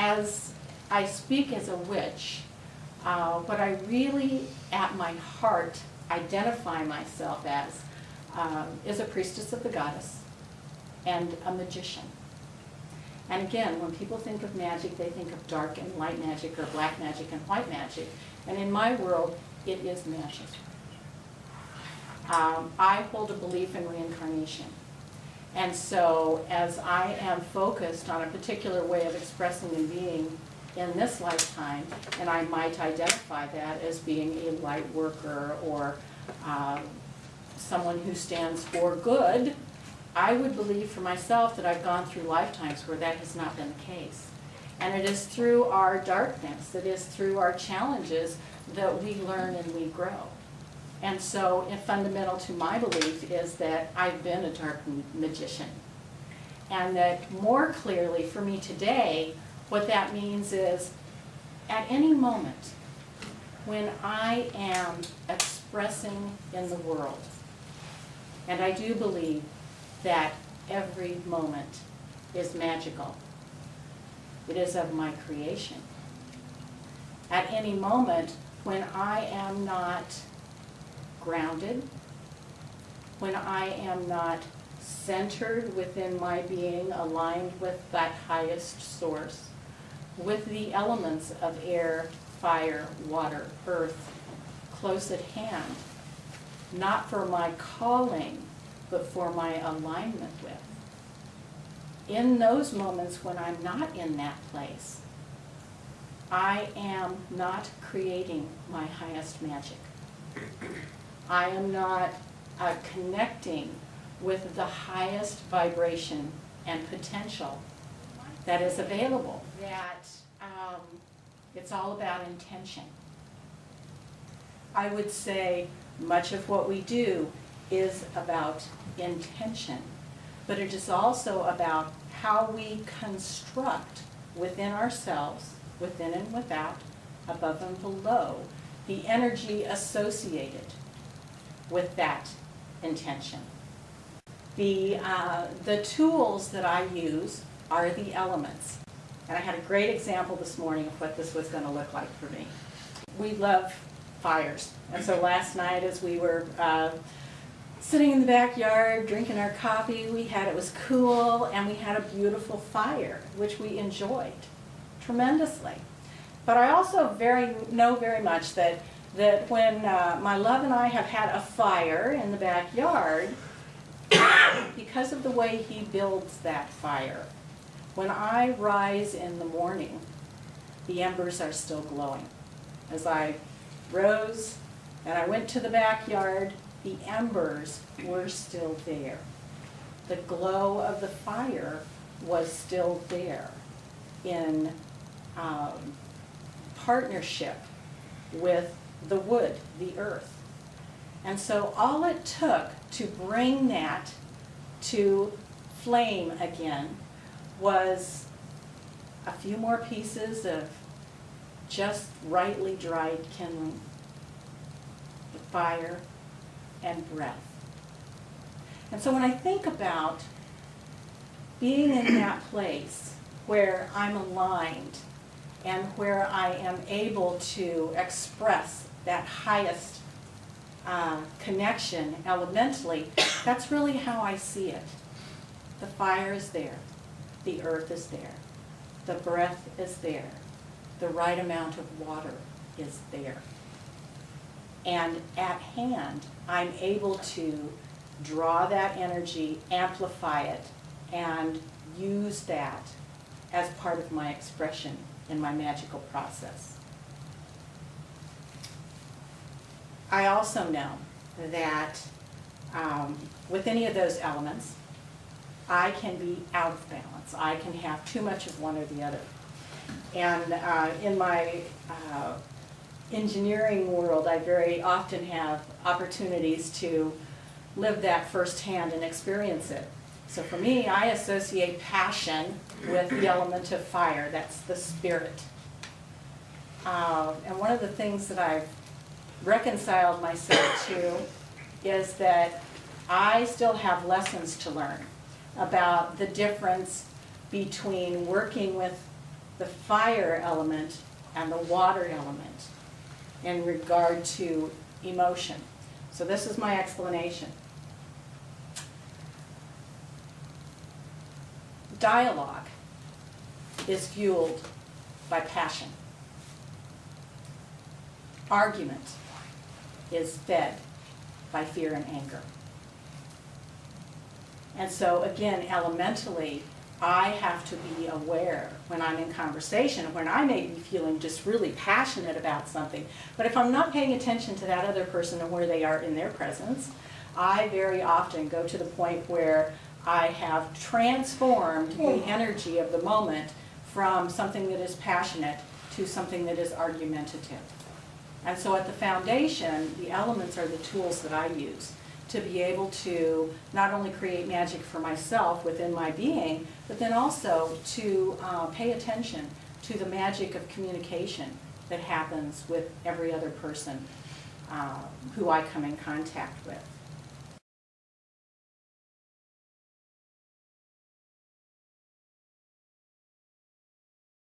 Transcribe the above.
as I speak as a witch, what I really, at my heart, identify myself as is a priestess of the goddess and a magician. And again, when people think of magic, they think of dark and light magic, or black magic and white magic. And in my world, it is magic. I hold a belief in reincarnation. And so as I am focused on a particular way of expressing and being in this lifetime, and I might identify that as being a light worker or someone who stands for good, I would believe for myself that I've gone through lifetimes where that has not been the case. And it is through our darkness, it is through our challenges that we learn and we grow. And so fundamental to my belief is that I've been a dark magician. And that more clearly for me today, what that means is at any moment when I am expressing in the world, and I do believe that every moment is magical. It is of my creation. At any moment when I am not grounded, when I am not centered within my being, aligned with that highest source, with the elements of air, fire, water, earth, close at hand, not for my calling, but for my alignment with. In those moments when I'm not in that place, I am not creating my highest magic. I am not connecting with the highest vibration and potential that is available. That it's all about intention. I would say much of what we do is about intention, but it is also about how we construct within ourselves, within and without, above and below, the energy associated with that intention. The tools that I use are the elements. And I had a great example this morning of what this was going to look like for me. We love fires. And so last night as we were sitting in the backyard drinking our coffee, it was cool, and we had a beautiful fire, which we enjoyed tremendously. But I also know very much that when my love and I have had a fire in the backyard, because of the way he builds that fire, when I rise in the morning, the embers are still glowing. As I rose and I went to the backyard, the embers were still there. The glow of the fire was still there in partnership with the wood, the earth. And so all it took to bring that to flame again was a few more pieces of just rightly dried kindling, the fire, and breath. And so when I think about being in that place where I'm aligned and where I am able to express that highest connection elementally, that's really how I see it. The fire is there. The earth is there. The breath is there. The right amount of water is there. And at hand, I'm able to draw that energy, amplify it, and use that as part of my expression in my magical process. I also know that with any of those elements, I can be out of balance. I can have too much of one or the other. And in my engineering world, I very often have opportunities to live that firsthand and experience it. So for me, I associate passion with the element of fire. That's the spirit. And one of the things that I've reconciled myself to is that I still have lessons to learn about the difference between working with the fire element and the water element in regard to emotion. So this is my explanation. Dialogue is fueled by passion. Argument is fed by fear and anger. And so again, elementally, I have to be aware when I'm in conversation, when I may be feeling just really passionate about something, but if I'm not paying attention to that other person and where they are in their presence, I very often go to the point where I have transformed the energy of the moment from something that is passionate to something that is argumentative. And so at the foundation, the elements are the tools that I use to be able to not only create magic for myself within my being, but then also to pay attention to the magic of communication that happens with every other person who I come in contact with.